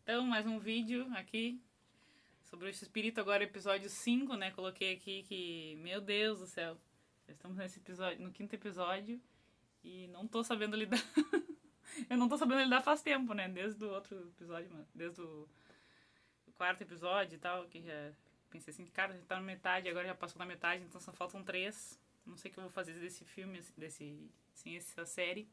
Então, mais um vídeo aqui sobre o Espírito, agora episódio 5, né? Coloquei aqui que, meu Deus do céu, já estamos nesse episódio, no quinto episódio e não tô sabendo lidar. Eu não tô sabendo lidar faz tempo, né? Desde o outro episódio, desde o quarto episódio e tal, que já pensei assim, cara, já tá na metade, agora já passou da metade, então só faltam 3. Não sei o que eu vou fazer desse filme, essa série,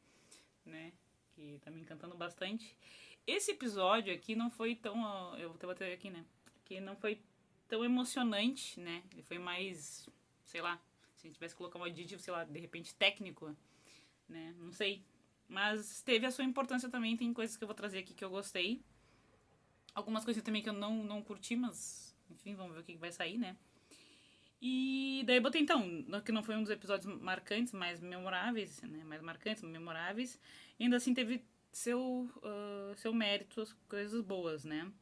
né? Que tá me encantando bastante. Esse episódio aqui não foi tão. Eu vou bater aqui, né? Que não foi tão emocionante, né? Ele foi mais, sei lá, se a gente tivesse que colocar um adjetivo, sei lá, de repente técnico, né? Não sei. Mas teve a sua importância também, tem coisas que eu vou trazer aqui que eu gostei. Algumas coisas também que eu não curti, mas enfim, vamos ver o que vai sair, né? E daí eu botei então, que não foi um dos episódios marcantes, mais memoráveis, né? Mais marcantes, memoráveis. E ainda assim teve seu mérito, as coisas boas, né?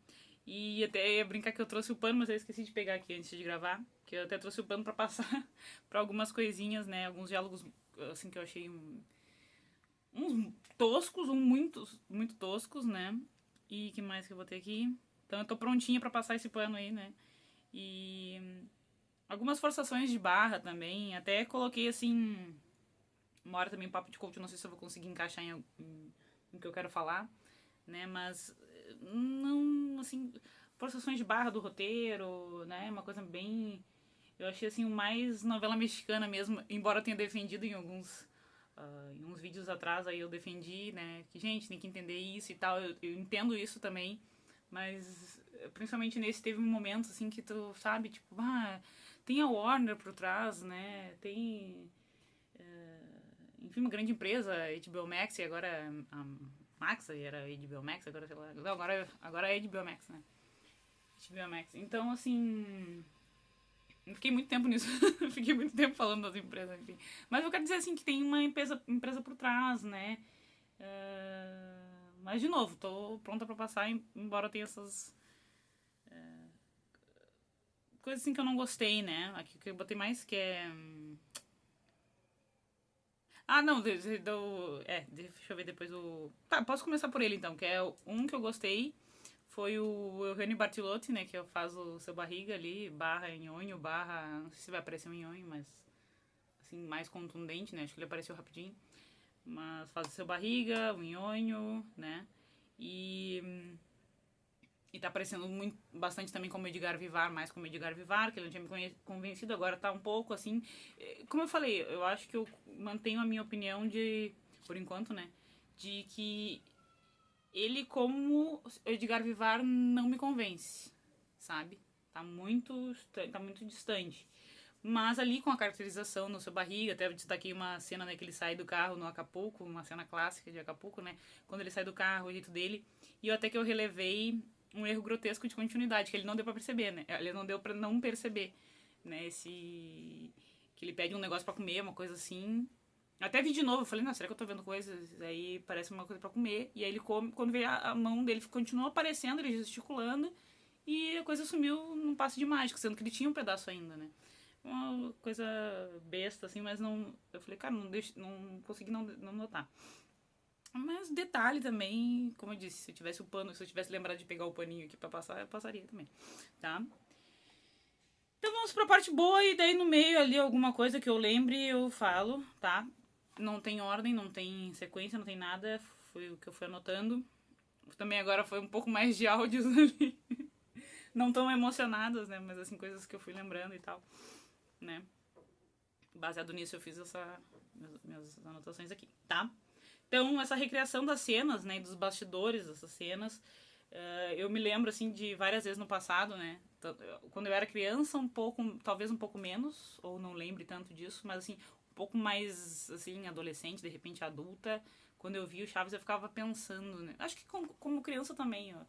E até ia brincar que eu trouxe o pano, mas eu esqueci de pegar aqui antes de gravar. Que eu até trouxe o pano pra passar pra algumas coisinhas, né? Alguns diálogos, assim, que eu achei uns toscos, muito toscos, né? E que mais que eu vou ter aqui? Então eu tô prontinha pra passar esse pano aí, né? E algumas forçações de barra também. Até coloquei assim. Uma hora também papo de coach, não sei se eu vou conseguir encaixar em que eu quero falar, né? Mas não, assim, forçações de barra do roteiro, né? Uma coisa bem. Eu achei assim o mais novela mexicana mesmo, embora eu tenha defendido em alguns. Em uns vídeos atrás aí eu defendi, né? Que, gente, tem que entender isso e tal. Eu entendo isso também. Mas principalmente nesse teve um momento assim que tu sabe, tipo, tem a Warner por trás, né? Tem enfim, uma grande empresa, HBO Max, e agora a Max, e era HBO Max, agora sei lá. Não, agora é HBO Max, né? HBO Max. Então, assim. Eu fiquei muito tempo nisso. Fiquei muito tempo falando das empresas, enfim. Mas eu quero dizer, assim, que tem uma empresa por trás, né? Mas, de novo, tô pronta pra passar, embora tenha essas coisas assim que eu não gostei, né? Aqui que eu botei mais, que é. Não, deixa eu ver depois o. Tá, posso começar por ele então, que é um que eu gostei. Foi o Eugênio Bartilotti, né? Que faz o Seu Barriga ali, barra Nhonho, barra. Não sei se vai aparecer um Nhonho, mas. Assim, mais contundente, né? Acho que ele apareceu rapidinho. Mas faz o Seu Barriga, o Nhonho, né? E tá aparecendo bastante também como Edgar Vivar, mais como Edgar Vivar, que ele não tinha me convencido, agora tá um pouco assim. Como eu falei, eu acho que eu mantenho a minha opinião de, por enquanto, né? De que ele, como Edgar Vivar, não me convence, sabe? Tá muito distante. Mas ali com a caracterização no Seu Barriga, até eu destaquei uma cena, né, que ele sai do carro no Acapulco, uma cena clássica de Acapulco, né? Quando ele sai do carro, o jeito dele. E eu até que eu relevei um erro grotesco de continuidade, que ele não deu pra perceber, né? Ele não deu pra não perceber, né? Que ele pede um negócio pra comer, uma coisa assim. Até vi de novo, eu falei, não, será que eu tô vendo coisas? Aí parece uma coisa pra comer. E aí ele come, quando vê a mão dele continua aparecendo, ele gesticulando. E a coisa sumiu num passe de mágica, sendo que ele tinha um pedaço ainda, né? Uma coisa besta, assim, mas não. Eu falei, cara, não consegui não notar. Mas detalhe também, como eu disse, se eu tivesse o pano, se eu tivesse lembrado de pegar o paninho aqui pra passar, eu passaria também, tá? Então vamos pra parte boa e daí no meio ali alguma coisa que eu lembre eu falo, tá? Não tem ordem, não tem sequência, não tem nada, foi o que eu fui anotando. Também agora foi um pouco mais de áudios ali, não tão emocionadas, né? Mas assim, coisas que eu fui lembrando e tal, né? Baseado nisso eu fiz minhas anotações aqui, tá? Então, essa recriação das cenas, né, dos bastidores dessas cenas, eu me lembro, assim, de várias vezes no passado, né, quando eu era criança, talvez um pouco menos, ou não lembre tanto disso, mas, assim, um pouco mais, assim, adolescente, de repente adulta, quando eu vi o Chaves eu ficava pensando, né, acho que como criança também, ó,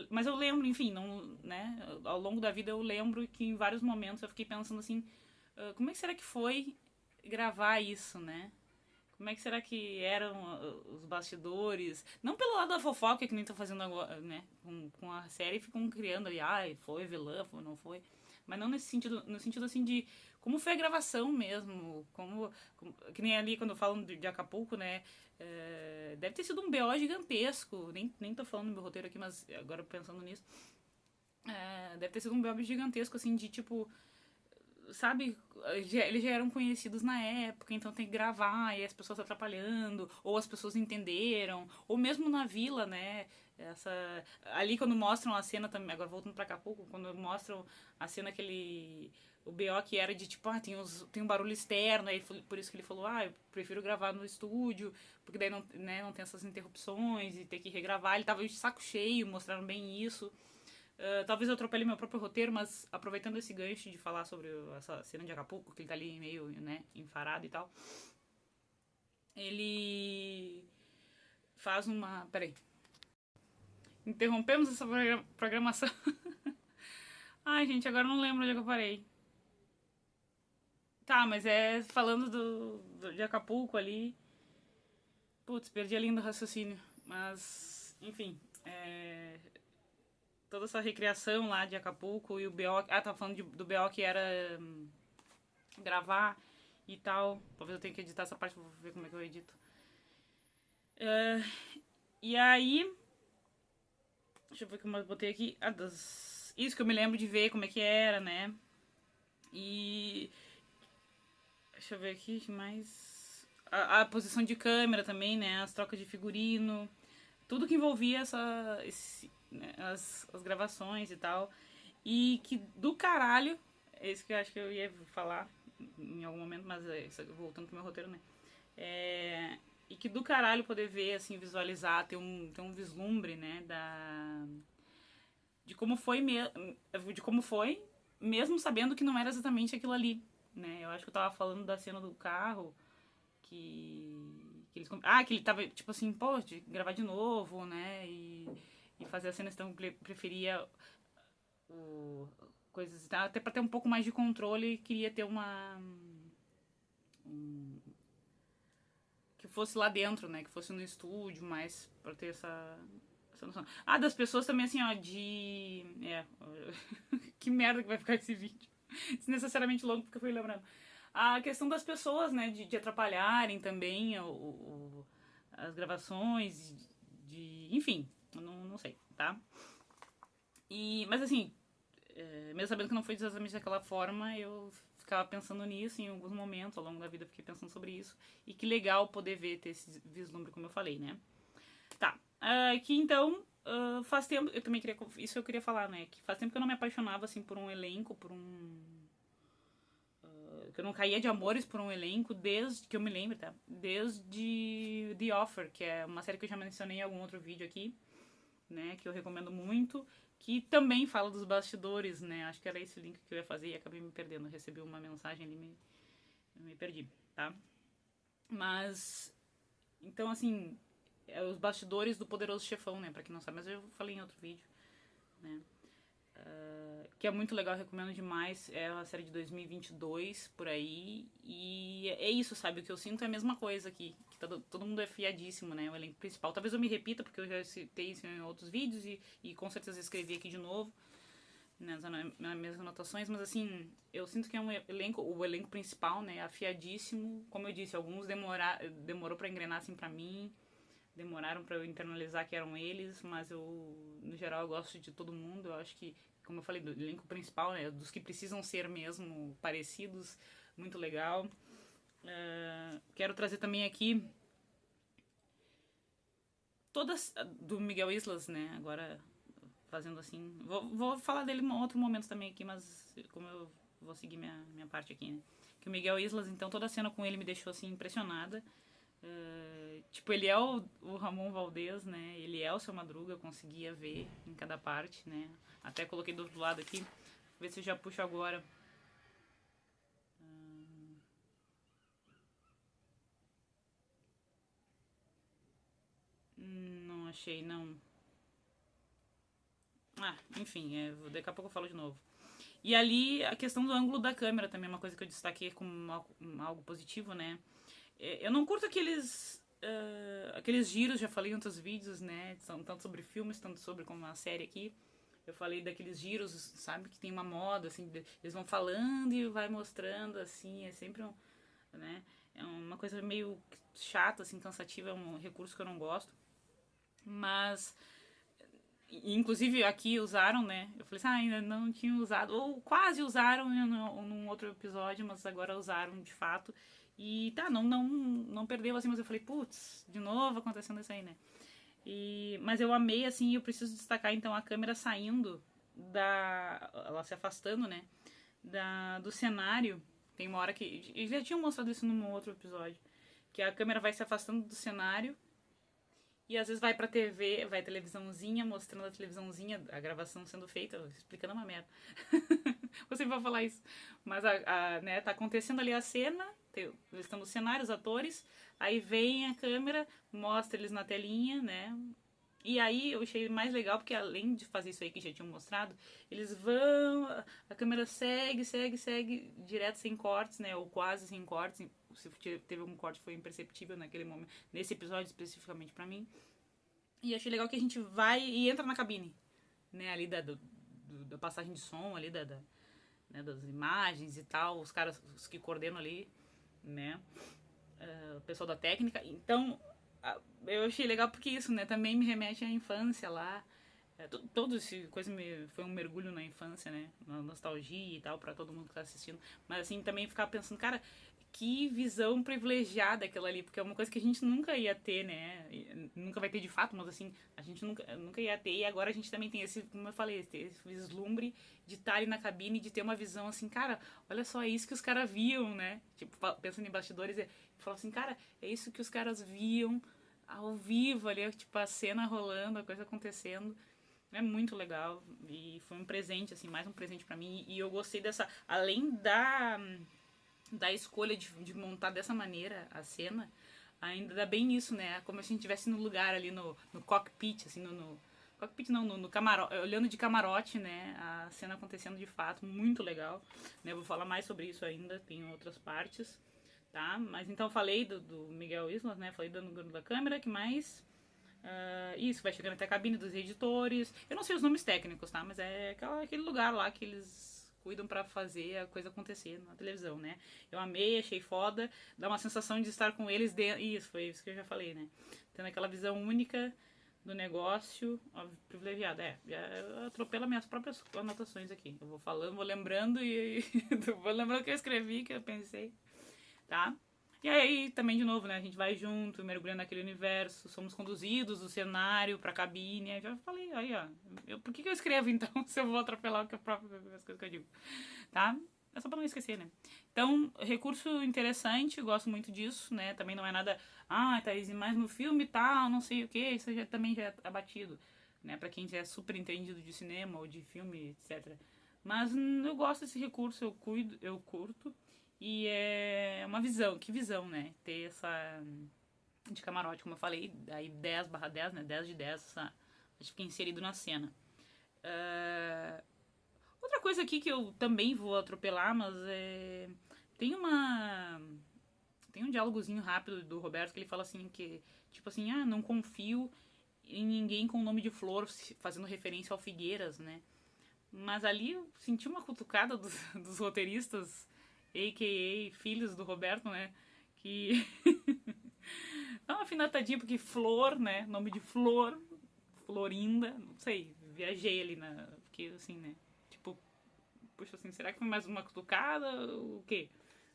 mas eu lembro, enfim, não, né, ao longo da vida eu lembro que em vários momentos eu fiquei pensando, assim, como é que será que foi gravar isso, né? Como é que será que eram os bastidores? Não pelo lado da fofoca, que nem tô fazendo agora, né? Com a série, ficam criando ali, foi vilã, foi, não foi. mas não nesse sentido, no sentido assim de como foi a gravação mesmo, que nem ali quando falam de Acapulco, né? Deve ter sido um BO gigantesco, nem tô falando do meu roteiro aqui, mas agora pensando nisso, deve ter sido um BO gigantesco, assim, de tipo, sabe, eles já eram conhecidos na época, então tem que gravar e as pessoas atrapalhando, ou as pessoas entenderam, ou mesmo na vila, né? Essa, ali quando mostram a cena também, agora voltando pra Acapulco, quando mostram a cena o BO que era de tipo, tem um barulho externo, aí por isso que ele falou, eu prefiro gravar no estúdio, porque daí não, né, não tem essas interrupções e ter que regravar. Ele tava de saco cheio, mostraram bem isso. Talvez eu atropele meu próprio roteiro, mas aproveitando esse gancho de falar sobre essa cena de Acapulco, que ele tá ali meio, né, enfarado e tal. Ele faz uma... Peraí. Interrompemos essa programação. Ai, gente, agora eu não lembro onde é que eu parei. Tá, mas falando de Acapulco ali. Putz, perdi a linha do raciocínio. Mas, enfim, toda essa recriação lá de Acapulco e o BO. Tava falando do BO que era gravar e tal. Talvez eu tenha que editar essa parte, vou ver como é que eu edito. E aí. Deixa eu ver como eu botei aqui. Isso que eu me lembro de ver como é que era, né? E. Deixa eu ver aqui que mais. A posição de câmera também, né? As trocas de figurino. Tudo que envolvia né, as gravações e tal. E que do caralho. É isso que eu acho que eu ia falar em algum momento, mas voltando pro meu roteiro, né? E que do caralho poder ver, assim, visualizar, ter um vislumbre, né? De como foi, mesmo sabendo que não era exatamente aquilo ali, né? Eu acho que eu tava falando da cena do carro, que eles... que ele tava, tipo assim, pô, de gravar de novo, né? E fazer a cena, então, preferia coisas, até pra ter um pouco mais de controle, queria ter que fosse lá dentro, né? Que fosse no estúdio, mais pra ter essa noção. Das pessoas também, assim, ó, que merda que vai ficar esse vídeo. Desnecessariamente longo, porque eu fui lembrando. A questão das pessoas, né, de atrapalharem também as gravações, enfim, não sei, tá? Mas assim, mesmo sabendo que não foi exatamente daquela forma, eu ficava pensando nisso em alguns momentos ao longo da vida, fiquei pensando sobre isso. E que legal poder ter esse vislumbre, como eu falei, né? Tá. Que então, faz tempo, eu também queria, isso eu queria falar, né? Que faz tempo que eu não me apaixonava, assim, por um elenco, que eu não caía de amores por um elenco desde que eu me lembro, tá? Desde The Offer, que é uma série que eu já mencionei em algum outro vídeo aqui, né? Que eu recomendo muito, que também fala dos bastidores, né? Acho que era esse o link que eu ia fazer e acabei me perdendo. Eu recebi uma mensagem ali e me perdi, tá? Mas, então, assim, os bastidores do Poderoso Chefão, né? Pra quem não sabe, mas eu falei em outro vídeo, né? Que é muito legal, recomendo demais. É uma série de 2022, por aí. E é isso, sabe? O que eu sinto é a mesma coisa aqui. Que todo mundo é fiadíssimo, né? O elenco principal. Talvez eu me repita, porque eu já citei isso em outros vídeos e com certeza escrevi aqui de novo, né, nas minhas anotações. Mas assim, eu sinto que é o elenco principal, né? Afiadíssimo. Como eu disse, alguns demorou pra engrenar assim pra mim. Demoraram pra eu internalizar que eram eles, mas no geral, eu gosto de todo mundo. Eu acho que, como eu falei, do elenco principal, né, dos que precisam ser mesmo parecidos, muito legal. Quero trazer também aqui todas do Miguel Islas, né, agora fazendo assim. Vou falar dele em outro momento também aqui, mas como eu vou seguir minha parte aqui, né. Que o Miguel Islas, então, toda a cena com ele me deixou assim impressionada. Tipo, ele é o Ramon Valdez, né? Ele é o Seu Madruga, eu conseguia ver em cada parte, né? Até coloquei do outro lado aqui. Ver se eu já puxo agora. Não achei, não. Enfim, daqui a pouco eu falo de novo. E ali, a questão do ângulo da câmera também é uma coisa que eu destaquei como algo positivo, né? Eu não curto aqueles giros, já falei em outros vídeos, né? Tanto sobre filmes, tanto sobre como uma série aqui. Eu falei daqueles giros, sabe, que tem uma moda, assim, eles vão falando e vai mostrando, assim, é sempre um, né, é uma coisa meio chata, assim, cansativa, é um recurso que eu não gosto, mas, inclusive aqui usaram, né, eu falei assim, ainda não tinham usado, ou quase usaram num outro episódio, mas agora usaram de fato, e tá, não perdeu, assim, mas eu falei, putz, de novo acontecendo isso aí, né. Mas eu amei, assim, eu preciso destacar, então, a câmera saindo ela se afastando, né? Do cenário. Tem uma hora que. Eles já tinham mostrado isso num outro episódio. Que a câmera vai se afastando do cenário. E às vezes vai pra TV, vai televisãozinha, mostrando a televisãozinha, a gravação sendo feita, explicando uma merda. Você vai falar isso. Mas né, tá acontecendo ali a cena, eles estão no cenário, os atores, aí vem a câmera, mostra eles na telinha, né? E aí eu achei mais legal, porque além de fazer isso aí que já tinham mostrado, eles vão, a câmera segue, direto sem cortes, né? Ou quase sem cortes. Se teve algum corte foi imperceptível naquele momento, nesse episódio especificamente pra mim. E achei legal que a gente vai e entra na cabine, né? Ali da passagem de som, ali né, das imagens e tal, os caras os que coordenam ali, né? O pessoal da técnica. Então, eu achei legal porque isso, né? Também me remete à infância lá. Todo esse coisa foi um mergulho na infância, né? Na nostalgia e tal, pra todo mundo que tá assistindo. Mas assim, também ficar pensando, cara, que visão privilegiada aquela ali, porque é uma coisa que a gente nunca ia ter, né? Nunca vai ter de fato, mas assim, a gente nunca ia ter, e agora a gente também tem esse, como eu falei, esse vislumbre de estar ali na cabine, de ter uma visão assim, cara, olha só, é isso que os caras viam, né? Tipo, pensando em bastidores, falava assim, cara, é isso que os caras viam ao vivo ali, tipo, a cena rolando, a coisa acontecendo. É muito legal e foi um presente, assim, mais um presente pra mim. E eu gostei dessa, além da escolha de montar dessa maneira a cena, ainda dá bem isso, né? Como se a gente estivesse no lugar ali no cockpit, assim, no cockpit não, no camarote, olhando de camarote, né? A cena acontecendo de fato, muito legal, né? Vou falar mais sobre isso ainda, tem outras partes, tá? Mas então falei do Miguel Islas, né? Falei do ângulo da câmera, que mais? Isso, vai chegando até a cabine dos editores. Eu não sei os nomes técnicos, tá? Mas é aquele lugar lá que eles cuidam pra fazer a coisa acontecer na televisão, né? Eu amei, achei foda. Dá uma sensação de estar com eles dentro. Isso, foi isso que eu já falei, né? Tendo aquela visão única do negócio, ó, privilegiado. Já atropela minhas próprias anotações aqui. Eu vou falando, vou lembrando e vou lembrando que eu escrevi, que eu pensei, tá? E aí, também, de novo, né? A gente vai junto, mergulhando naquele universo, somos conduzidos do cenário pra cabine. Eu já falei, aí, ó. Por que eu escrevo, então, se eu vou atropelar as coisas que eu digo? Tá? É só pra não esquecer, né? Então, recurso interessante, gosto muito disso, né? Também não é nada, Thaís, mais no filme e tal, não sei o que, isso também já é abatido, né? Pra quem já é super entendido de cinema ou de filme, etc. Mas eu gosto desse recurso, eu curto. E é uma visão, que visão, né? Ter essa de camarote, como eu falei, aí 10/10, né? 10 de 10, acho que fica inserido na cena. Outra coisa aqui que eu também vou atropelar, mas tem tem um diálogozinho rápido do Roberto que ele fala assim que, tipo assim, não confio em ninguém com o nome de Flor, fazendo referência ao Figueiras, né? Mas ali eu senti uma cutucada dos roteiristas, a.k.a. filhos do Roberto, né? Que dá uma afinatadinha, porque Flor, né? Nome de Flor, Florinda, não sei, viajei ali porque assim, né? Tipo, puxa assim, será que foi mais uma cutucada? O quê?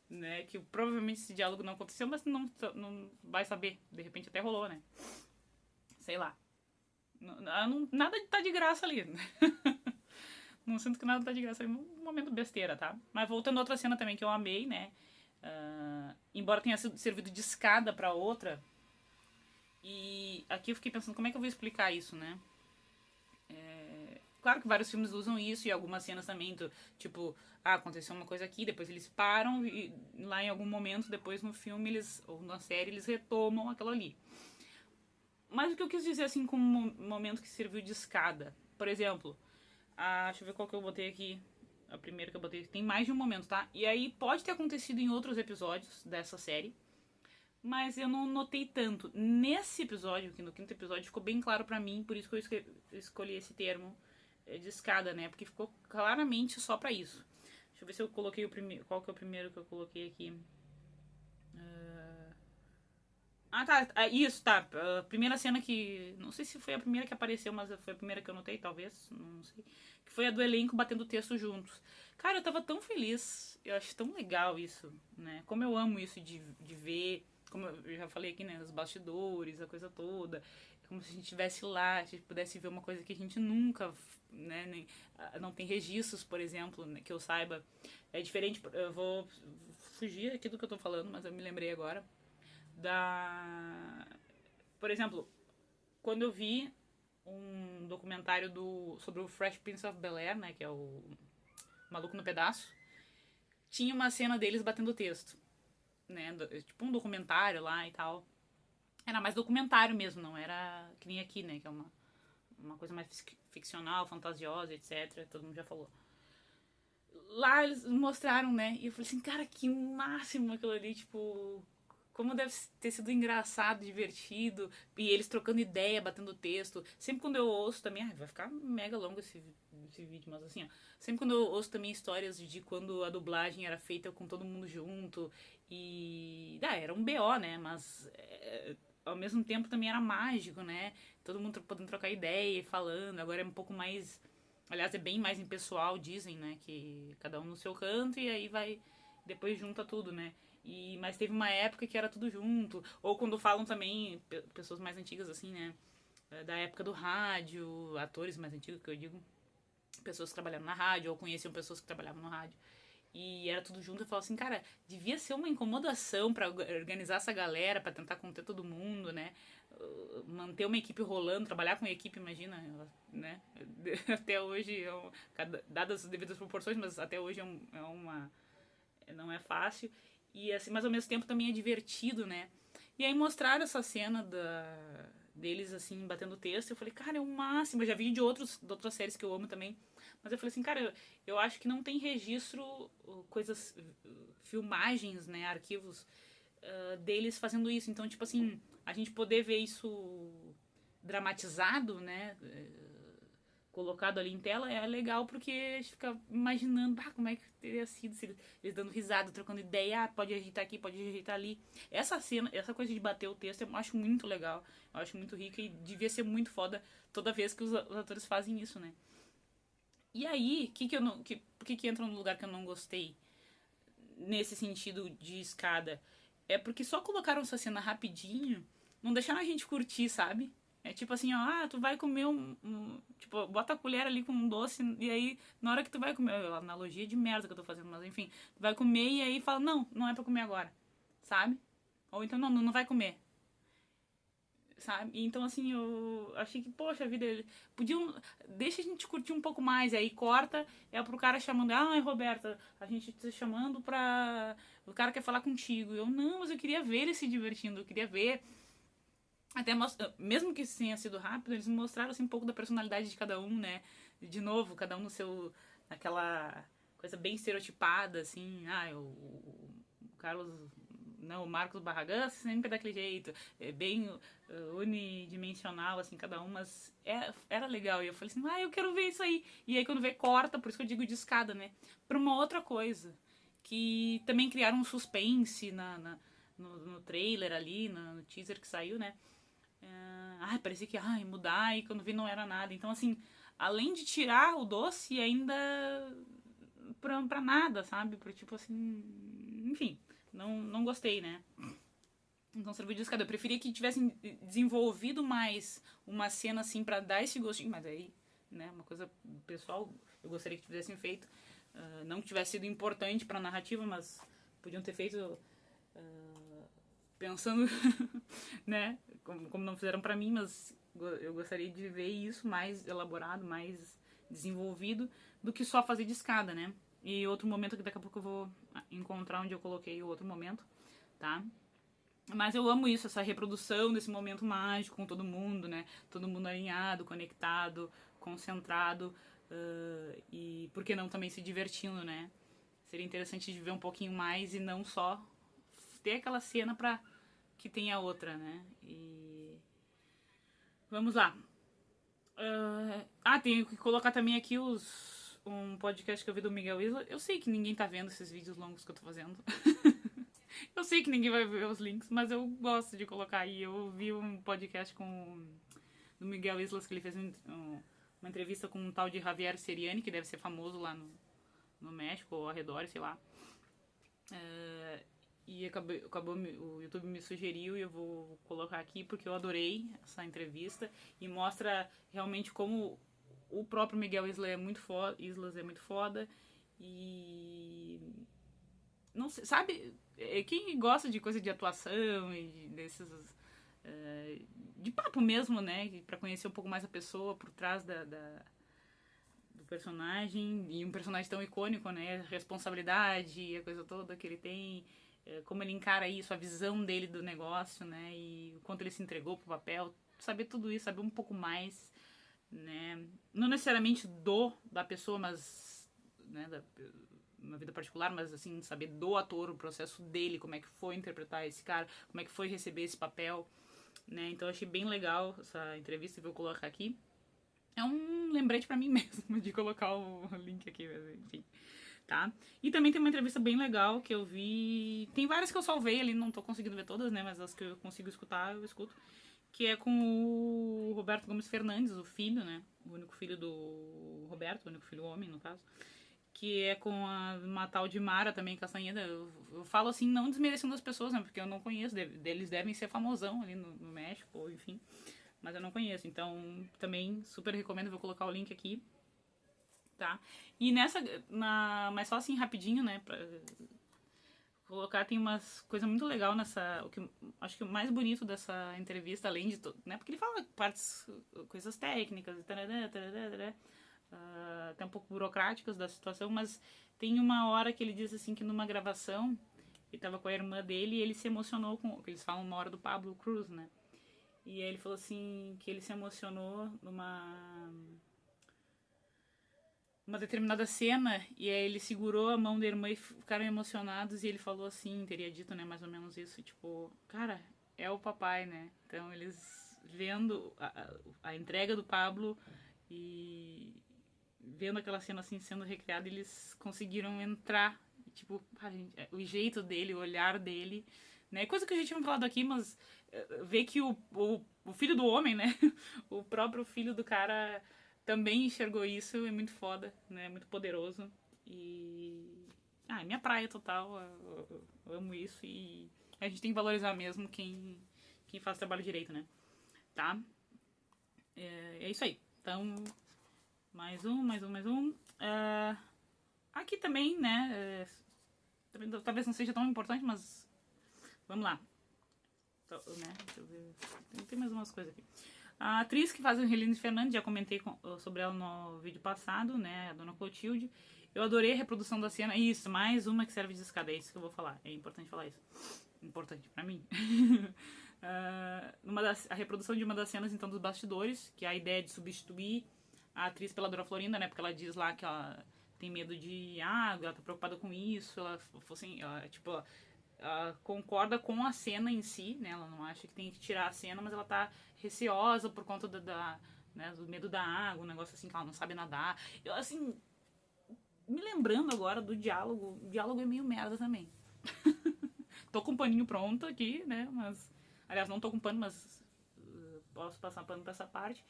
Né? Que provavelmente esse diálogo não aconteceu, mas não vai saber. De repente até rolou, né? Sei lá. Nada tá de graça ali, né? Não sinto que nada tá de graça. É um momento besteira, tá? Mas voltando a outra cena também que eu amei, né? Embora tenha servido de escada pra outra. E aqui eu fiquei pensando, como é que eu vou explicar isso, né? Claro que vários filmes usam isso e algumas cenas também, tipo, aconteceu uma coisa aqui, depois eles param e lá em algum momento, depois no filme ou na série, eles retomam aquilo ali. Mas o que eu quis dizer, assim, como um momento que serviu de escada? Por exemplo, deixa eu ver qual que eu botei aqui. A primeira que eu botei. Tem mais de um momento, tá? E aí pode ter acontecido em outros episódios dessa série. Mas eu não notei tanto. Nesse episódio, aqui no quinto episódio, ficou bem claro pra mim. Por isso que eu escolhi esse termo. de escada, né? Porque ficou claramente só pra isso. Deixa eu ver se eu coloquei o primeiro. Qual que é o primeiro que eu coloquei aqui? Tá. Isso, tá. A primeira cena que. Não sei se foi a primeira que apareceu, mas foi a primeira que eu notei, talvez. Não sei. Que foi a do elenco batendo texto juntos. Cara, eu tava tão feliz. Eu acho tão legal isso, né? Como eu amo isso de ver. Como eu já falei aqui, né? Os bastidores, a coisa toda. É como se a gente estivesse lá, a gente pudesse ver uma coisa que a gente nunca. Né, não tem registros, por exemplo, né, que eu saiba. É diferente. Eu vou fugir aqui do que eu tô falando, mas eu me lembrei agora da. Por exemplo, quando eu vi um documentário sobre o Fresh Prince of Bel-Air, né, que é o Maluco no Pedaço, tinha uma cena deles batendo texto, né, tipo um documentário lá e tal. Era mais documentário mesmo, não era que nem aqui, né, que é uma coisa mais ficcional, fantasiosa, etc. Todo mundo já falou. Lá eles mostraram, né, e eu falei assim, cara, que máximo aquilo ali, tipo, como deve ter sido engraçado, divertido, e eles trocando ideia, batendo texto. Sempre quando eu ouço também, vai ficar mega longo esse vídeo, mas assim, ó, sempre quando eu ouço também histórias de quando a dublagem era feita com todo mundo junto, e. Era um BO, né? Mas ao mesmo tempo também era mágico, né? Todo mundo podendo trocar ideia e falando, agora é um pouco mais. Aliás, é bem mais impessoal, dizem, né? Que cada um no seu canto e aí vai. Depois junta tudo, né? Mas teve uma época que era tudo junto. Ou quando falam também, pessoas mais antigas assim, né? Da época do rádio, atores mais antigos que eu digo, pessoas que trabalharam na rádio, ou conheciam pessoas que trabalhavam no rádio. E era tudo junto. Eu falo assim, cara, devia ser uma incomodação pra organizar essa galera, pra tentar conter todo mundo, né? Manter uma equipe rolando, trabalhar com a equipe, imagina, né? Até hoje, dadas as devidas proporções, mas até hoje é uma. Não é fácil. E assim, mas ao mesmo tempo também é divertido, né? E aí mostraram essa cena deles, assim, batendo texto. Eu falei, cara, é o máximo. Eu já vi de outras séries que eu amo também. Mas eu falei assim, cara, eu acho que não tem registro, coisas, filmagens, né? Arquivos deles fazendo isso. Então, tipo assim, a gente poder ver isso dramatizado, né? Colocado ali em tela é legal porque a gente fica imaginando como é que teria sido se eles dando risada, trocando ideia, pode ajeitar aqui, pode ajeitar ali. Essa cena, essa coisa de bater o texto eu acho muito legal, eu acho muito rica e devia ser muito foda toda vez que os atores fazem isso, né? E aí, por que entra no lugar que eu não gostei nesse sentido de escada? É porque só colocaram essa cena rapidinho, não deixaram a gente curtir, sabe? É tipo assim, ó, tu vai comer tipo, bota a colher ali com um doce e aí, na hora que tu vai comer, analogia de merda que eu tô fazendo, mas enfim, tu vai comer e aí fala, não é pra comer agora, sabe? Ou então, não vai comer, sabe? Então, assim, eu achei que, poxa vida, podiam, deixa a gente curtir um pouco mais, e aí corta, é pro cara chamando, Roberta, a gente tá chamando pra, o cara quer falar contigo, eu, não, mas eu queria ver ele se divertindo, eu queria ver. Até mesmo que tenha sido rápido, eles mostraram assim, um pouco da personalidade de cada um, né? De novo, cada um no seu. Naquela coisa bem estereotipada, assim. O Carlos. Não, o Marcos Barragan sempre é daquele jeito. É bem unidimensional, assim, cada um, mas era legal. E eu falei assim, eu quero ver isso aí. E aí quando vê, corta, por isso que eu digo de escada, né? Pra uma outra coisa. Que também criaram um suspense no trailer ali, no teaser que saiu, né? Parecia que ia mudar e quando vi não era nada. Então, assim, além de tirar o doce, ainda pra nada, sabe? Pra tipo assim. Enfim, não gostei, né? Então serviu de escada. Eu preferia que tivessem desenvolvido mais uma cena assim pra dar esse gostinho, mas aí, né, uma coisa pessoal, eu gostaria que tivessem feito. Não que tivesse sido importante pra narrativa, mas podiam ter feito. Pensando, né, como não fizeram pra mim, mas eu gostaria de ver isso mais elaborado, mais desenvolvido, do que só fazer de escada, né? E outro momento que daqui a pouco eu vou encontrar onde eu coloquei o outro momento, tá? Mas eu amo isso, essa reprodução desse momento mágico com todo mundo, né? Todo mundo alinhado, conectado, concentrado, e por que não também se divertindo, né? Seria interessante de ver um pouquinho mais e não só ter aquela cena pra que tem a outra, né? E vamos lá. tenho que colocar também aqui um podcast que eu vi do Miguel Isla. Eu sei que ninguém tá vendo esses vídeos longos que eu tô fazendo. Eu sei que ninguém vai ver os links, mas eu gosto de colocar aí. Eu vi um podcast do Miguel Islas, que ele fez uma entrevista com um tal de Javier Seriani, que deve ser famoso lá no México, ou ao redor, sei lá. E acabou, o YouTube me sugeriu e eu vou colocar aqui porque eu adorei essa entrevista e mostra realmente como o próprio Miguel Islas é muito foda e não sei, sabe, quem gosta de coisa de atuação e desses de papo mesmo, né, pra conhecer um pouco mais a pessoa por trás do personagem, e um personagem tão icônico, né, a responsabilidade, a coisa toda que ele tem, como ele encara isso, a visão dele do negócio, né, e o quanto ele se entregou pro papel, saber tudo isso, saber um pouco mais, né, não necessariamente da pessoa, mas, né, uma vida particular, mas assim, saber do ator, o processo dele, como é que foi interpretar esse cara, como é que foi receber esse papel, né, então eu achei bem legal essa entrevista e vou colocar aqui. É um lembrete pra mim mesmo de colocar o link aqui, enfim, tá? E também tem uma entrevista bem legal que eu vi, tem várias que eu salvei ali, não tô conseguindo ver todas, né, mas as que eu consigo escutar, eu escuto, que é com o Roberto Gomes Fernandes, o filho, né, o único filho do Roberto, o único filho homem, no caso, que é com uma tal de Mara também, Castanheda. Eu falo assim, não desmerecendo as pessoas, né, porque eu não conheço, eles devem ser famosão ali no México, ou enfim, mas eu não conheço, então também super recomendo, vou colocar o link aqui, tá? E mas só assim rapidinho, né, pra colocar, tem umas coisas muito legal acho que o mais bonito dessa entrevista, além de tudo, né, porque ele fala coisas técnicas, até um pouco burocráticas da situação, mas tem uma hora que ele diz assim que numa gravação, ele tava com a irmã dele e ele se emocionou que eles falam uma hora do Pablo Cruz, né? E aí ele falou assim que ele se emocionou numa determinada cena, e aí ele segurou a mão da irmã e ficaram emocionados, e ele falou assim, teria dito, né, mais ou menos isso, tipo, cara, é o papai, né? Então eles vendo a entrega do Pablo e vendo aquela cena assim sendo recriada, eles conseguiram entrar, tipo, o jeito dele, o olhar dele, né? Coisa que a gente tinha falado aqui, mas ver que o filho do homem, né? O próprio filho do cara também enxergou isso, é muito foda, né? Muito poderoso. E é minha praia total, eu amo isso e a gente tem que valorizar mesmo quem faz trabalho direito, né? Tá? É isso aí. Então, mais um. Aqui também, né? Talvez não seja tão importante, mas vamos lá. Né, deixa eu ver. Tem mais umas coisas aqui. A atriz que faz a Angelina Fernandes, já comentei sobre ela no vídeo passado, né? A Dona Clotilde. Eu adorei a reprodução da cena. Isso, mais uma que serve de escada. É isso que eu vou falar. É importante falar isso. Importante pra mim. A reprodução de uma das cenas, então, dos bastidores, que é a ideia de substituir a atriz pela Dona Florinda, né? Porque ela diz lá que ela tem medo de água, ela tá preocupada com isso, ela concorda com a cena em si, né? Ela não acha que tem que tirar a cena, mas ela tá receosa por conta né, do medo da água, um negócio assim que ela não sabe nadar. Eu, assim, me lembrando agora do diálogo, o diálogo é meio merda também. Tô com o paninho pronto aqui, né? Mas, aliás, não tô com pano, mas posso passar pano pra essa parte.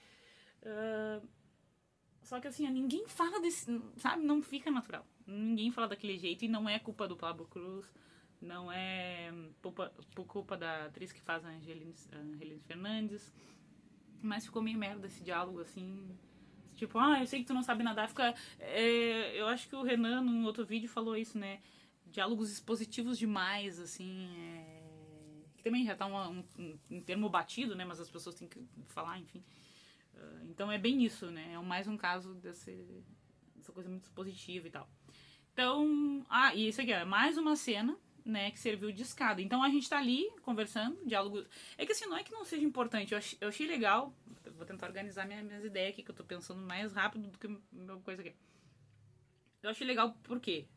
Só que assim, ninguém fala desse, sabe? Não fica natural. Ninguém fala daquele jeito e não é culpa do Pablo Cruz, não é por culpa da atriz que faz a Angelina Fernandes, mas ficou meio merda esse diálogo, assim, tipo, eu sei que tu não sabe nadar, eu acho que o Renan, num outro vídeo, falou isso, né? Diálogos expositivos demais, assim, que também já tá um termo batido, né? Mas as pessoas têm que falar, enfim. Então é bem isso, né? É mais um caso dessa coisa muito expositiva e tal. Então, e isso aqui é mais uma cena, né, que serviu de escada. Então a gente tá ali conversando, diálogo. É que assim, não é que não seja importante, eu achei legal. Vou tentar organizar minhas ideias aqui, que eu tô pensando mais rápido do que a coisa aqui. Eu achei legal por quê?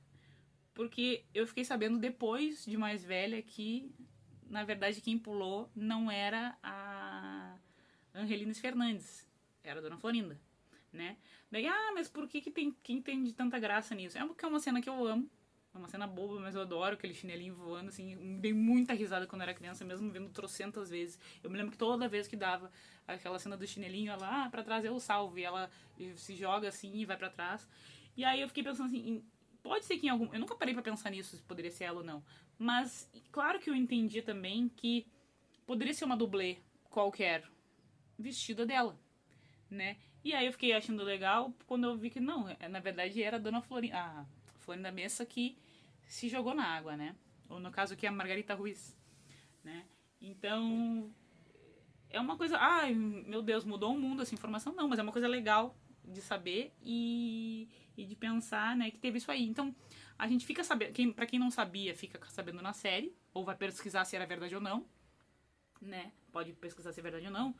Porque eu fiquei sabendo depois de mais velha que, na verdade, quem pulou não era a Angelina Fernandes, era a Dona Florinda. né? Daí, mas por quem tem de tanta graça nisso? É porque é uma cena que eu amo. É uma cena boba, mas eu adoro aquele chinelinho voando, assim. Me dei muita risada quando eu era criança, mesmo vendo trocentas vezes. Eu me lembro que toda vez que dava aquela cena do chinelinho, ela, pra trás eu salvo. E ela se joga assim e vai pra trás. E aí eu fiquei pensando assim, pode ser que em algum... Eu nunca parei pra pensar nisso, se poderia ser ela ou não. Mas, claro que eu entendi também que poderia ser uma dublê qualquer, vestida dela, né? E aí eu fiquei achando legal quando eu vi que não, na verdade era a Dona Florinda, a Florinda Messa que se jogou na água, né? Ou no caso aqui a Margarita Ruiz, né? Então, é uma coisa, ai, meu Deus, mudou o mundo essa informação, não, mas é uma coisa legal de saber e de pensar, né, que teve isso aí. Então, a gente fica sabendo, pra quem não sabia, fica sabendo na série, ou vai pesquisar se era verdade ou não, né? Pode pesquisar se é verdade ou não,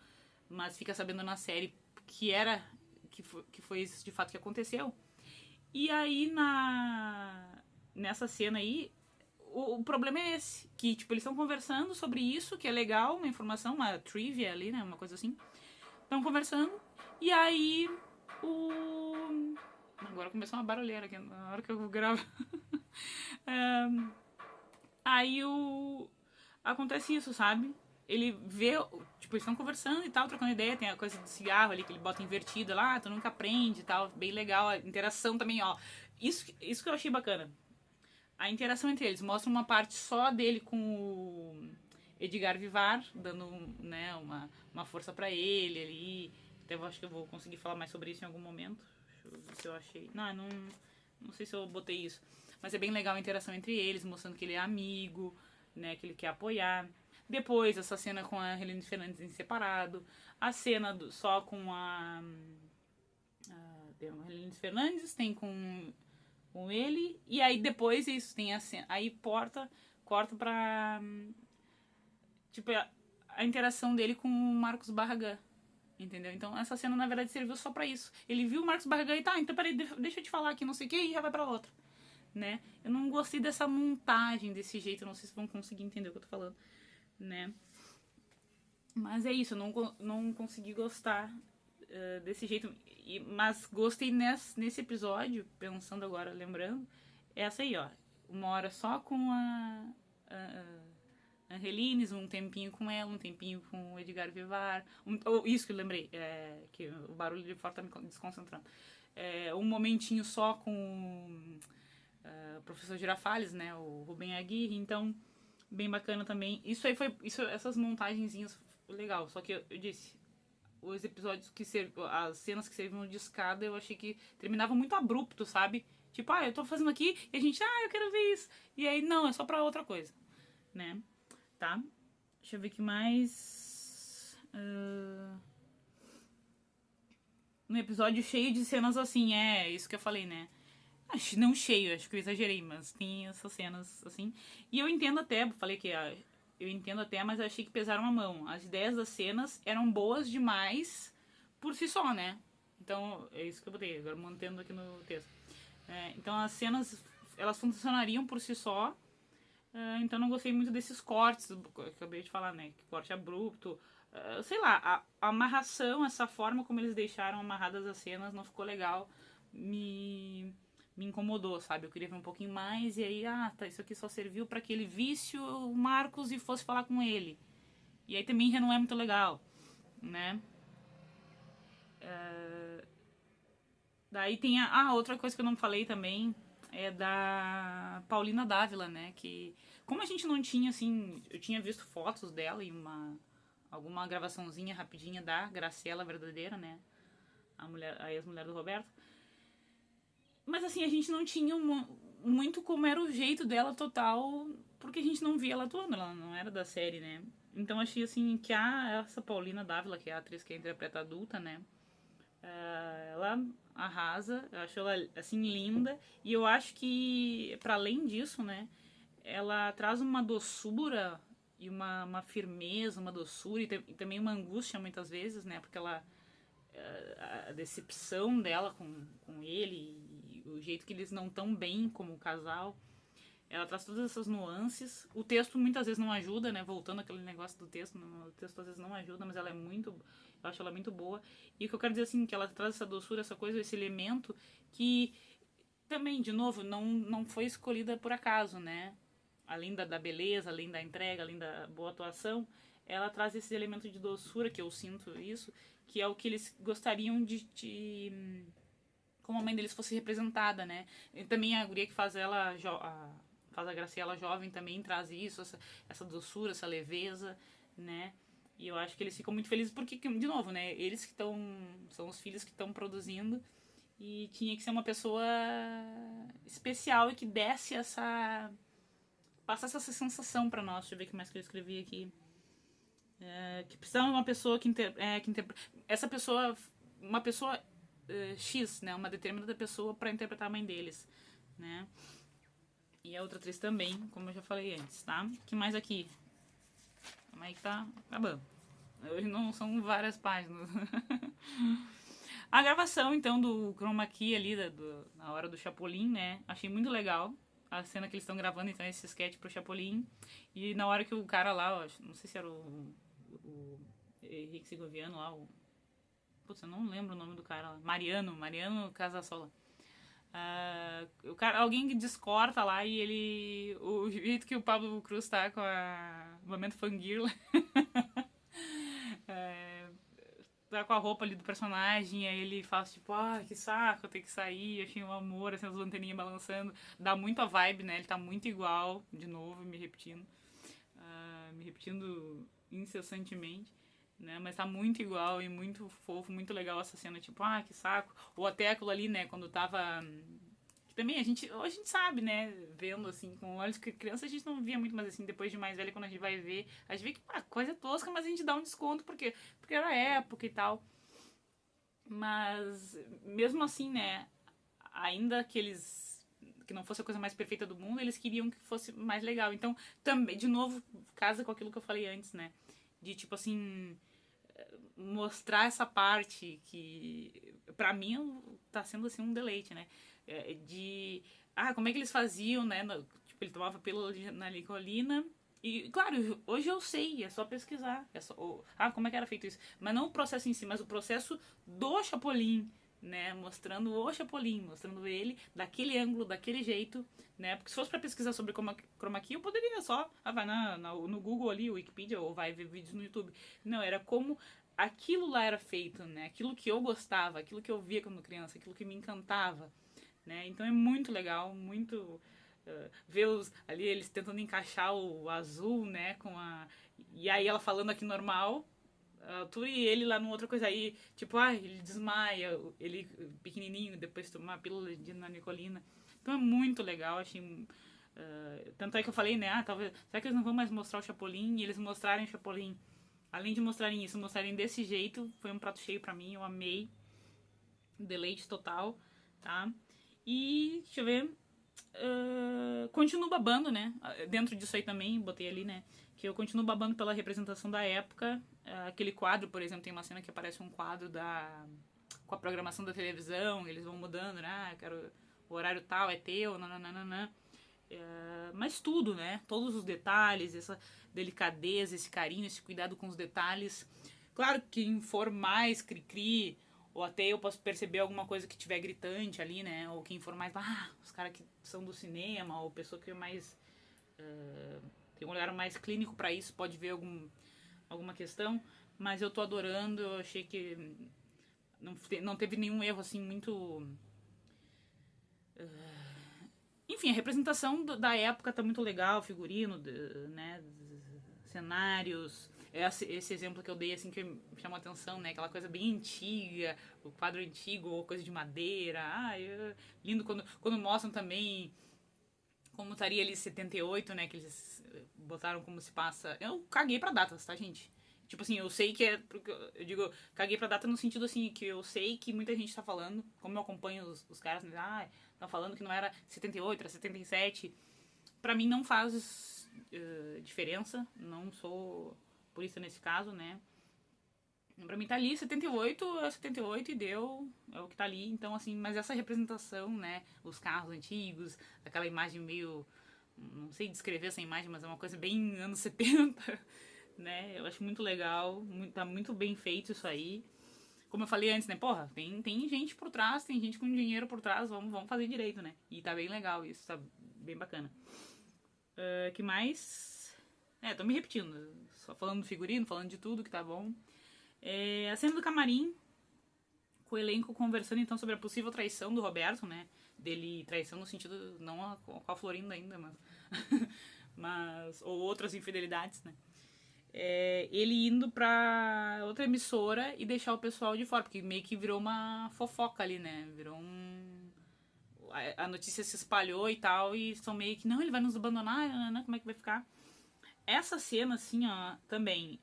mas fica sabendo na série que foi isso de fato que aconteceu. E aí nessa cena aí, o problema é esse, que tipo eles estão conversando sobre isso, que é legal, uma informação, uma trivia ali, né, uma coisa assim. Estão conversando e aí o agora começou uma barulheira aqui na hora que eu gravo. Aí acontece isso, sabe? Ele vê, tipo, eles estão conversando e tal, trocando ideia, tem a coisa do cigarro ali que ele bota invertida lá, tu nunca aprende e tal, bem legal, a interação também, ó. Isso que eu achei bacana. A interação entre eles mostra uma parte só dele com o Edgar Vivar, dando, né, uma força pra ele ali. Até eu acho que eu vou conseguir falar mais sobre isso em algum momento. Deixa eu ver se eu achei. Não sei se eu botei isso. Mas é bem legal a interação entre eles, mostrando que ele é amigo, né, que ele quer apoiar. Depois, essa cena com a Helene Fernandes em separado. A cena só com tem a Helene Fernandes, tem com ele. E aí depois isso, tem a cena. Aí corta pra. Tipo, a interação dele com o Marcos Barragan. Entendeu? Então essa cena na verdade serviu só pra isso. Ele viu o Marcos Barragan e tá, então peraí, deixa eu te falar aqui, não sei o que, e já vai pra outra. Né? Eu não gostei dessa montagem desse jeito, eu não sei se vão conseguir entender o que eu tô falando, né? Mas é isso, eu não consegui gostar desse jeito. Mas gostei nesse episódio, pensando agora, lembrando, essa aí, ó. Uma hora só com a Angelines, um tempinho com ela, um tempinho com o Edgar Vivar. Isso que eu lembrei, que o barulho de fora tá me desconcentrando. Um momentinho só com o professor Girafales, né? O Rubem Aguirre. Então, bem bacana também. Essas montagenzinhas legal. Só que eu disse, os episódios as cenas que serviam de escada, eu achei que terminava muito abrupto, sabe? Tipo, eu tô fazendo aqui e a gente, eu quero ver isso. E aí, não, é só pra outra coisa, né? Tá? Deixa eu ver o que mais. Um episódio cheio de cenas assim, isso que eu falei, né? Não cheio, acho que eu exagerei, mas tem essas cenas assim. E eu entendo até, falei que eu entendo até, mas eu achei que pesaram a mão. As ideias das cenas eram boas demais por si só, né? Então, é isso que eu botei, agora mantendo aqui no texto. Então, as cenas, elas funcionariam por si só. Então, não gostei muito desses cortes, que eu acabei de falar, né? Corte abrupto. Sei lá, a amarração, essa forma como eles deixaram amarradas as cenas não ficou legal. Me incomodou, sabe? Eu queria ver um pouquinho mais e aí, tá, isso aqui só serviu para que ele visse o Marcos e fosse falar com ele. E aí também já não é muito legal, né? Daí tem outra coisa que eu não falei também é da Paulina Dávila, né? Que como a gente não tinha, assim, eu tinha visto fotos dela e alguma gravaçãozinha rapidinha da Graciela verdadeira, né? A ex-mulher do Roberto. Mas assim, a gente não tinha muito como era o jeito dela total, porque a gente não via ela atuando, ela não era da série, né? Então achei assim que essa Paulina Dávila, que é a atriz que interpreta a adulta, né? Ela arrasa, eu acho ela assim linda, e eu acho que para além disso, né, ela traz uma doçura e uma firmeza, uma doçura e também uma angústia muitas vezes, né, porque a decepção dela com ele e o jeito que eles não tão bem como casal Ela traz todas essas nuances. O texto muitas vezes não ajuda, né? Voltando àquele negócio do texto, o texto às vezes não ajuda, mas ela é muito, eu acho ela muito boa. E o que eu quero dizer assim, que ela traz essa doçura, essa coisa, esse elemento que também, de novo, não foi escolhida por acaso, né? Além da beleza, além da entrega, além da boa atuação, ela traz esse elemento de doçura, que eu sinto isso, que é o que eles gostariam de como a mãe deles fosse representada, né? E também a guria que faz ela, faz a Graciela jovem também traz isso, essa doçura, essa leveza, né? E eu acho que eles ficam muito felizes porque, de novo, né? Eles que estão, são os filhos que estão produzindo e tinha que ser uma pessoa especial e que desse passasse essa sensação pra nós. Deixa eu ver o que mais que eu escrevi aqui. Que precisava de uma pessoa que essa pessoa, uma pessoa X, né, uma determinada pessoa para interpretar a mãe deles, né? E a outra atriz também, como eu já falei antes, tá? Que mais aqui? Como é que tá acabando? Hoje não são várias páginas. A gravação, então, do chroma key ali, na hora do Chapolin, né? Achei muito legal a cena que eles estão gravando, então, esse sketch pro Chapolin. E na hora que o cara lá, ó, não sei se era o Henrique Segoviano lá, putz, eu não lembro o nome do cara lá. Mariano Casasola. O cara, alguém que descorta lá e ele... O jeito que o Pablo Cruz tá com o momento fangirl. Tá com a roupa ali do personagem, aí ele fala tipo, que saco, eu tenho que sair, achei um amor, assim, as lanterninhas balançando. Dá muito a vibe, né? Ele tá muito igual, de novo, me repetindo incessantemente, né? Mas tá muito igual e muito fofo, muito legal essa cena, tipo, que saco. Ou até aquilo ali, né, quando tava... Que também hoje a gente sabe, né, vendo assim, com olhos que criança a gente não via muito, mas assim, depois de mais velha, quando a gente vai ver, a gente vê que, coisa tosca, mas a gente dá um desconto, porque era época e tal. Mas, mesmo assim, né, ainda que não fosse a coisa mais perfeita do mundo, eles queriam que fosse mais legal. Então, também, de novo, casa com aquilo que eu falei antes, né? De, tipo assim, mostrar essa parte que, pra mim, tá sendo, assim, um deleite, né? Como é que eles faziam, né? Tipo, ele tomava pílula na Nicolina. E, claro, hoje eu sei, é só pesquisar. Como é que era feito isso? Mas não o processo em si, mas o processo do Chapolin, né? Mostrando o Chapolin, mostrando ele daquele ângulo, daquele jeito, né? Porque se fosse pra pesquisar sobre chroma key, eu poderia só, vai no Google ali, o Wikipedia, ou vai ver vídeos no YouTube. Não, era como aquilo lá era feito, né? Aquilo que eu gostava, aquilo que eu via quando criança, aquilo que me encantava, né? Então é muito legal, muito... ver ali eles tentando encaixar o azul, né, e aí ela falando aqui normal, tu e ele lá numa outra coisa aí, tipo, ele desmaia, ele pequenininho, depois tomar a pílula de Nicolina. Então é muito legal, achei... tanto é que eu falei, né, talvez, será que eles não vão mais mostrar o Chapolin? E eles mostrarem o Chapolin, além de mostrarem isso, mostrarem desse jeito, foi um prato cheio pra mim, eu amei, deleite total, tá? E, deixa eu ver... continuo babando, né? Dentro disso aí também, botei ali, né? Que eu continuo babando pela representação da época. Aquele quadro, por exemplo, tem uma cena que aparece um quadro com a programação da televisão, eles vão mudando, né? Quero o horário tal é teu, nananana. Mas tudo, né? Todos os detalhes, essa delicadeza, esse carinho, esse cuidado com os detalhes. Claro que quem for mais cri-cri, ou até eu posso perceber alguma coisa que tiver gritante ali, né? Ou quem for mais, os caras que são do cinema, ou pessoa que é mais... tem um olhar mais clínico pra isso, pode ver alguma questão. Mas eu tô adorando, eu achei que não teve nenhum erro, assim, muito... Enfim, a representação da época tá muito legal, figurino, né? Cenários... Esse exemplo que eu dei, assim, que me chamou a atenção, né? Aquela coisa bem antiga, o quadro antigo, ou coisa de madeira. Lindo quando mostram também como estaria ali 78, né? Que eles botaram como se passa... Eu caguei pra datas, tá, gente? Tipo assim, eu sei que eu digo, caguei pra data no sentido, assim, que eu sei que muita gente tá falando, como eu acompanho os caras, né? Estão falando que não era 78, era 77. Pra mim não faz diferença, não sou... por isso nesse caso, né? Pra mim tá ali 78, é 78 e deu, é o que tá ali. Então, assim, mas essa representação, né? Os carros antigos, aquela imagem meio não sei descrever essa imagem, mas é uma coisa bem anos 70, né? Eu acho muito legal, tá muito bem feito isso aí. Como eu falei antes, né? Porra, tem gente por trás, tem gente com dinheiro por trás, vamos fazer direito, né? E tá bem legal isso, tá bem bacana. Que mais? Tô me repetindo, só falando do figurino, falando de tudo que tá bom. A cena do camarim, com o elenco conversando então sobre a possível traição do Roberto, né? Dele, traição no sentido, não com a Florinda ainda, mas ou outras infidelidades, né? Ele indo pra outra emissora e deixar o pessoal de fora, porque meio que virou uma fofoca ali, né? Virou um... A notícia se espalhou e tal, e são meio que, não, ele vai nos abandonar, né? Como é que vai ficar? Essa cena, assim, ó, também...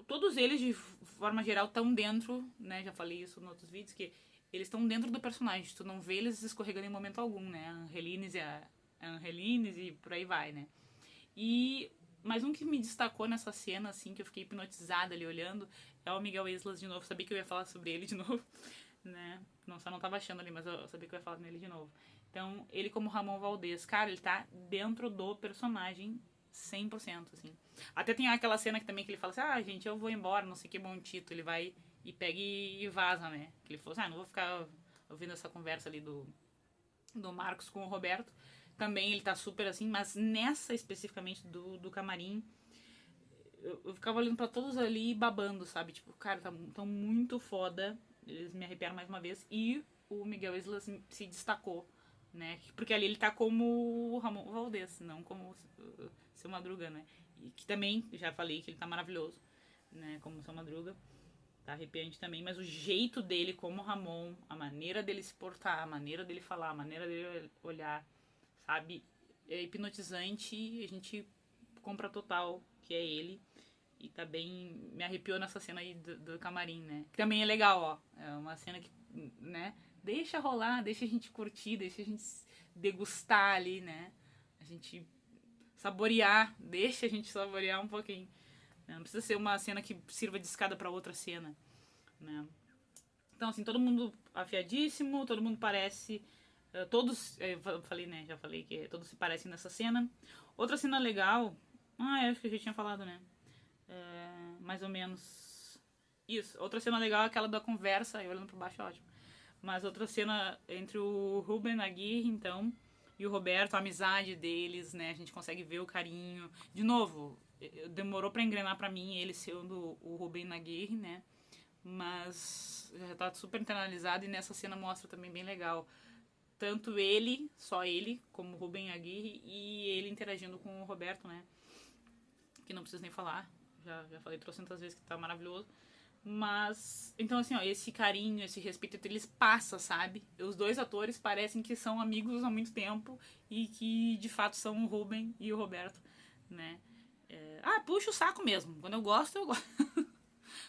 todos eles, de forma geral, estão dentro, né? Já falei isso em outros vídeos, que eles estão dentro do personagem. Tu não vê eles escorregando em momento algum, né? A Angelines e a Angelines e por aí vai, né? Mas um que me destacou nessa cena, assim, que eu fiquei hipnotizada ali olhando, é o Miguel Islas de novo. Sabia que eu ia falar sobre ele de novo, né? Só não tava achando ali, mas eu sabia que eu ia falar nele de novo. Então, ele como Ramon Valdez, cara, ele tá dentro do personagem 100%, assim. Até tem aquela cena que também que ele fala assim, gente, eu vou embora, não sei que bom Tito. Ele vai e pega e vaza, né? Que ele falou assim, não vou ficar ouvindo essa conversa ali do Marcos com o Roberto. Também ele tá super assim, mas nessa especificamente do camarim, eu ficava olhando pra todos ali babando, sabe? Tipo, cara, tão muito foda. Eles me arrepiaram mais uma vez. E o Miguel Islas se destacou, né? Porque ali ele tá como o Ramon Valdez, não como o Seu Madruga, né? E que também, já falei que ele tá maravilhoso, né? Como o Seu Madruga. Tá arrepiante também, mas o jeito dele como Ramon, a maneira dele se portar, a maneira dele falar, a maneira dele olhar, sabe? É hipnotizante e a gente compra total que é ele. E tá bem... Me arrepiou nessa cena aí do camarim, né? Que também é legal, ó. É uma cena que, né? Deixa rolar, deixa a gente curtir, deixa a gente degustar ali, né? A gente saborear, deixa a gente saborear um pouquinho. Não precisa ser uma cena que sirva de escada pra outra cena, né? Então, assim, todo mundo afiadíssimo, todo mundo parece... todos... falei, né? Já falei que todos se parecem nessa cena. Outra cena legal... eu acho que eu já tinha falado, né? Mais ou menos... Isso. Outra cena legal é aquela da conversa, aí olhando pra baixo é ótimo. Mas outra cena entre o Rubem Aguirre, então, e o Roberto, a amizade deles, né? A gente consegue ver o carinho. De novo, demorou pra engrenar pra mim ele sendo o Rubem Aguirre, né? Mas já tá super internalizado e nessa cena mostra também bem legal. Tanto ele, só ele, como Rubem Aguirre, e ele interagindo com o Roberto, né? Que não preciso nem falar. Já falei trocentas vezes que tá maravilhoso. Mas, então assim, ó, esse carinho, esse respeito entre eles passa, sabe? Os dois atores parecem que são amigos há muito tempo e que, de fato, são o Rubem e o Roberto, né? Puxa o saco mesmo. Quando eu gosto, eu gosto.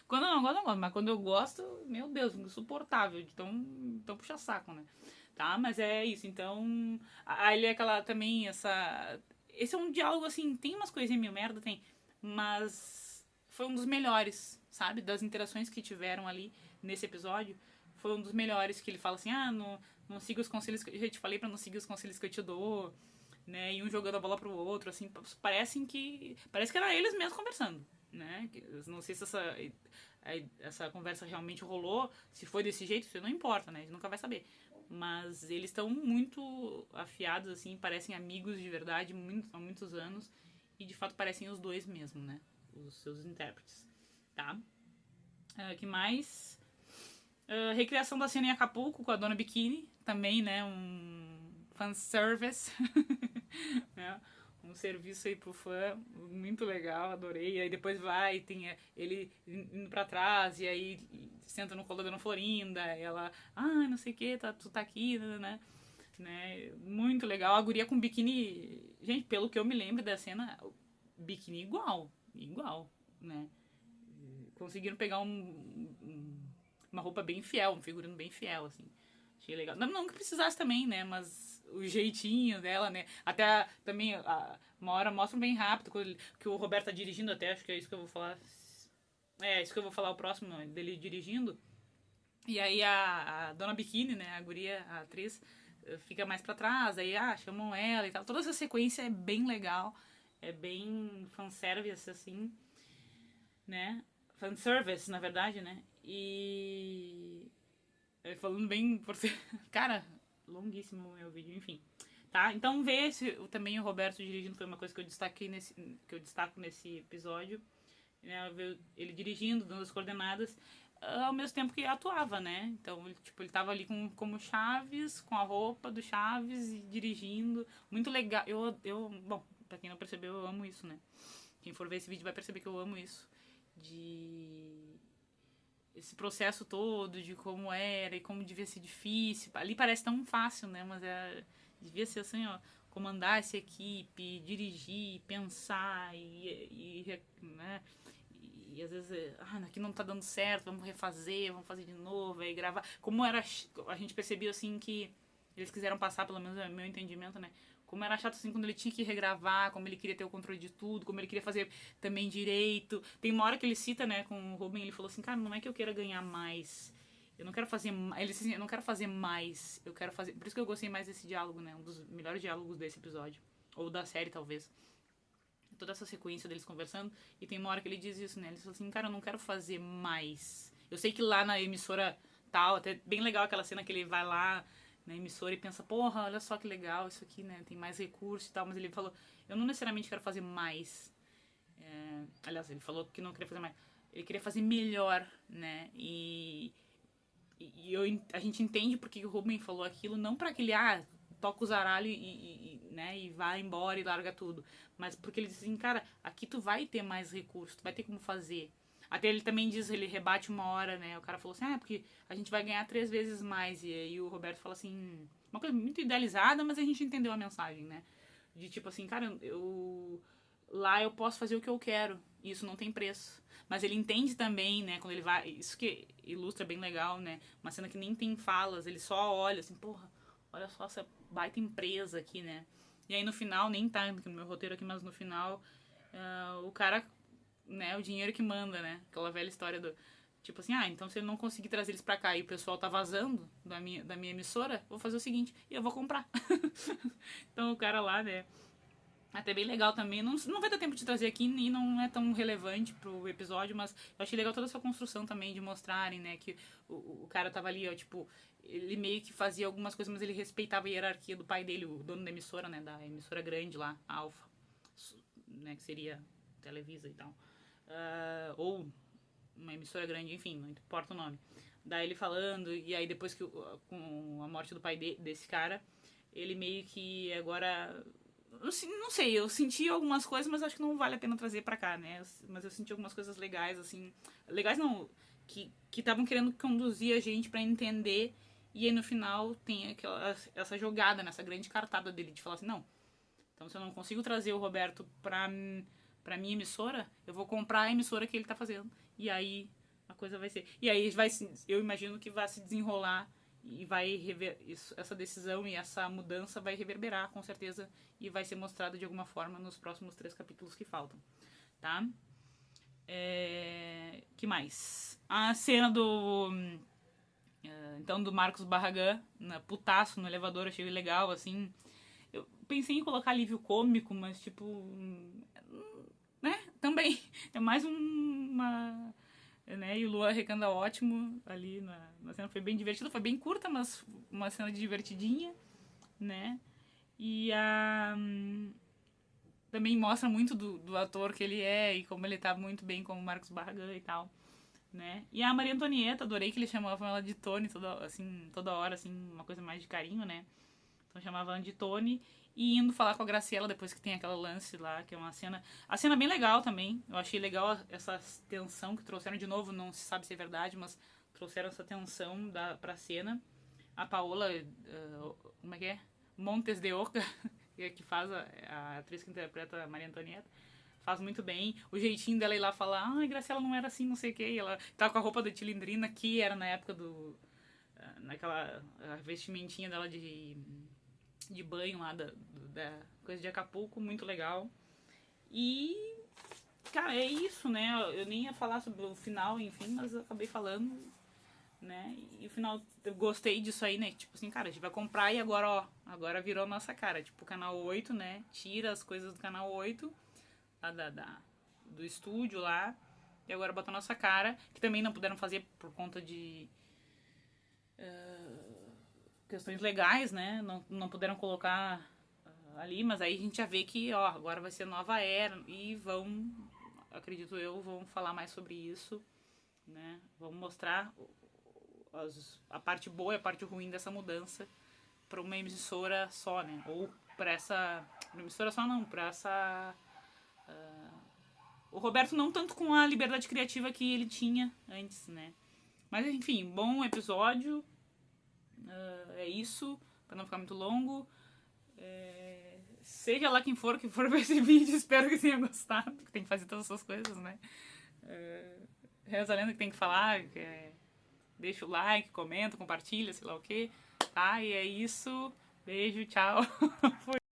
Quando eu não gosto, eu não gosto. Mas quando eu gosto, meu Deus, insuportável. Então puxa saco, né? Tá? Mas é isso. Então, aí é aquela também, esse é um diálogo, assim, tem umas coisinhas meio merda, tem. Mas foi um dos melhores, sabe? Das interações que tiveram ali nesse episódio. Foi um dos melhores que ele fala assim, não siga os conselhos que eu já te falei pra não seguir os conselhos que eu te dou, né? E um jogando a bola pro outro, assim, parece que era eles mesmos conversando, né? Não sei se essa conversa realmente rolou, se foi desse jeito, isso não importa, né? A gente nunca vai saber. Mas eles estão muito afiados, assim, parecem amigos de verdade há muitos anos. E de fato parecem os dois mesmo, né? Os seus intérpretes, tá? Que mais? Recriação da cena em Acapulco com a Dona Bikini, também, né? Um fanservice. Né? Um serviço aí pro fã, muito legal, adorei. Aí depois tem ele indo pra trás, e aí senta no colo da Dona Florinda, e ela, não sei o que, tu tá aqui, né? Muito legal. A guria com biquíni, gente, pelo que eu me lembro da cena, biquíni igual, né? Conseguiram pegar uma roupa bem fiel, um figurino bem fiel, assim. Achei legal. Não que precisasse também, né? Mas o jeitinho dela, né? Até também, uma hora mostra bem rápido, que o Roberto tá dirigindo até, acho que é isso que eu vou falar. Isso que eu vou falar o próximo, dele dirigindo. E aí a Dona Bikini, né? A guria, a atriz, fica mais pra trás, aí chamam ela e tal. Toda essa sequência é bem legal, é bem fanservice, assim, né? Fanservice, na verdade, né? E... falando bem por ser... Cara, longuíssimo o meu vídeo, enfim. Tá? Então ver também o Roberto dirigindo foi uma coisa que eu destaco nesse episódio, né? Ver ele dirigindo, dando as coordenadas, ao mesmo tempo que atuava, né? Então, ele tava ali como Chaves, com a roupa do Chaves e dirigindo. Muito legal. Bom, pra quem não percebeu, eu amo isso, né? Quem for ver esse vídeo vai perceber que eu amo isso. Esse processo todo, de como era e como devia ser difícil. Ali parece tão fácil, né? Mas devia ser assim, ó, comandar essa equipe, dirigir, pensar né? E às vezes, aqui não tá dando certo, vamos refazer, vamos fazer de novo, aí gravar. Como era, a gente percebia assim que eles quiseram passar, pelo menos é meu entendimento, né? Como era chato assim quando ele tinha que regravar, como ele queria ter o controle de tudo, como ele queria fazer também direito. Tem uma hora que ele cita, né, com o Ruben, ele falou assim, cara, não é que eu queira ganhar mais. Eu não quero fazer mais. Ele disse assim, eu não quero fazer mais. Eu quero fazer. Por isso que eu gostei mais desse diálogo, né? Um dos melhores diálogos desse episódio. Ou da série, talvez. Toda essa sequência deles conversando. E tem uma hora que ele diz isso, né? Ele falou assim, cara, eu não quero fazer mais. Eu sei que lá na emissora tal, até bem legal aquela cena que ele vai lá na emissora e pensa, porra, olha só que legal isso aqui, né? Tem mais recursos e tal. Mas ele falou, eu não necessariamente quero fazer mais. Aliás, ele falou que não queria fazer mais. Ele queria fazer melhor, né? A gente entende porque o Ruben falou aquilo, não pra aquele, toca o zaralho né, e vai embora e larga tudo. Mas porque ele diz assim, cara, aqui tu vai ter mais recursos, tu vai ter como fazer. Até ele também diz, ele rebate uma hora, né, o cara falou assim, porque a gente vai ganhar 3 vezes mais. E aí o Roberto fala assim, uma coisa muito idealizada, mas a gente entendeu a mensagem, né. De tipo assim, cara, lá eu posso fazer o que eu quero, e isso não tem preço. Mas ele entende também, né, quando ele vai, isso que ilustra bem legal, né, uma cena que nem tem falas, ele só olha assim, porra, olha só essa baita empresa aqui, né. E aí no final, nem tá no meu roteiro aqui, mas no final, o cara, né, o dinheiro que manda, né, aquela velha história do, tipo assim, então se ele não conseguir trazer eles pra cá e o pessoal tá vazando da minha emissora, vou fazer o seguinte, eu vou comprar. Então o cara lá, né, até bem legal também. Não vai ter tempo de trazer aqui e não é tão relevante pro episódio, mas eu achei legal toda essa construção também de mostrarem, né, que o cara tava ali, ó, tipo, ele meio que fazia algumas coisas, mas ele respeitava a hierarquia do pai dele, o dono da emissora, né, da emissora grande lá, a Alpha, né, que seria Televisa e tal. Ou uma emissora grande, enfim, não importa o nome. Daí ele falando, e aí depois que com a morte do pai desse cara, ele meio que agora... Não sei, eu senti algumas coisas, mas acho que não vale a pena trazer pra cá, né? Mas eu senti algumas coisas legais, assim. Legais não, que estavam querendo conduzir a gente pra entender. E aí no final tem essa jogada, nessa grande cartada dele, de falar assim, não. Então se eu não consigo trazer o Roberto pra minha emissora, eu vou comprar a emissora que ele tá fazendo. E aí a coisa vai ser. E aí eu imagino que vai se desenrolar e essa decisão e essa mudança vai reverberar, com certeza, e vai ser mostrada de alguma forma nos próximos 3 capítulos que faltam, tá? Que mais? A cena então, do Marcos Barragan, putaço no elevador, achei legal, assim. Eu pensei em colocar alívio cômico, mas, tipo, né? Também. É mais uma... Né? E o Lua Recanda ótimo ali na cena, foi bem divertida, foi bem curta, mas uma cena divertidinha, né? E também mostra muito do ator que ele é e como ele tá muito bem como Marcos Barragan e tal, né? E a Maria Antonieta, adorei que eles chamavam ela de Tony toda hora, assim, uma coisa mais de carinho, né? Então chamavam ela de Tony. E indo falar com a Graciela depois que tem aquela lance lá, que é uma cena... A cena é bem legal também. Eu achei legal essa tensão que trouxeram de novo. Não se sabe se é verdade, mas trouxeram essa tensão pra cena. A Paola... como é que é? Montes de Oca, que faz a atriz que interpreta a Maria Antonieta. Faz muito bem. O jeitinho dela ir lá falar, Graciela não era assim, não sei o quê. E ela tá com a roupa da Tilindrina, que era na época naquela vestimentinha dela de banho lá da coisa de Acapulco, muito legal. E, cara, é isso, né? Eu nem ia falar sobre o final, enfim, mas eu acabei falando, né? E o final, eu gostei disso aí, né? Tipo assim, cara, a gente vai comprar e agora, ó, agora virou nossa cara. Tipo, o canal 8, né? Tira as coisas do canal 8, lá do estúdio lá, e agora bota a nossa cara, que também não puderam fazer por conta de questões legais, né? Não puderam colocar ali, mas aí a gente já vê que, ó, agora vai ser nova era e vão, acredito eu, vão falar mais sobre isso, né? Vamos mostrar a parte boa e a parte ruim dessa mudança para uma emissora só, né? Ou para essa, uma emissora só não, para essa o Roberto não tanto com a liberdade criativa que ele tinha antes, né? Mas enfim, bom episódio. É isso, para não ficar muito longo. Seja lá quem for que for ver esse vídeo, espero que tenha gostado, porque tem que fazer todas essas coisas, né? Reza a lenda que tem que falar, deixa o like, comenta, compartilha, sei lá o que, tá? E é isso. Beijo, tchau. Fui.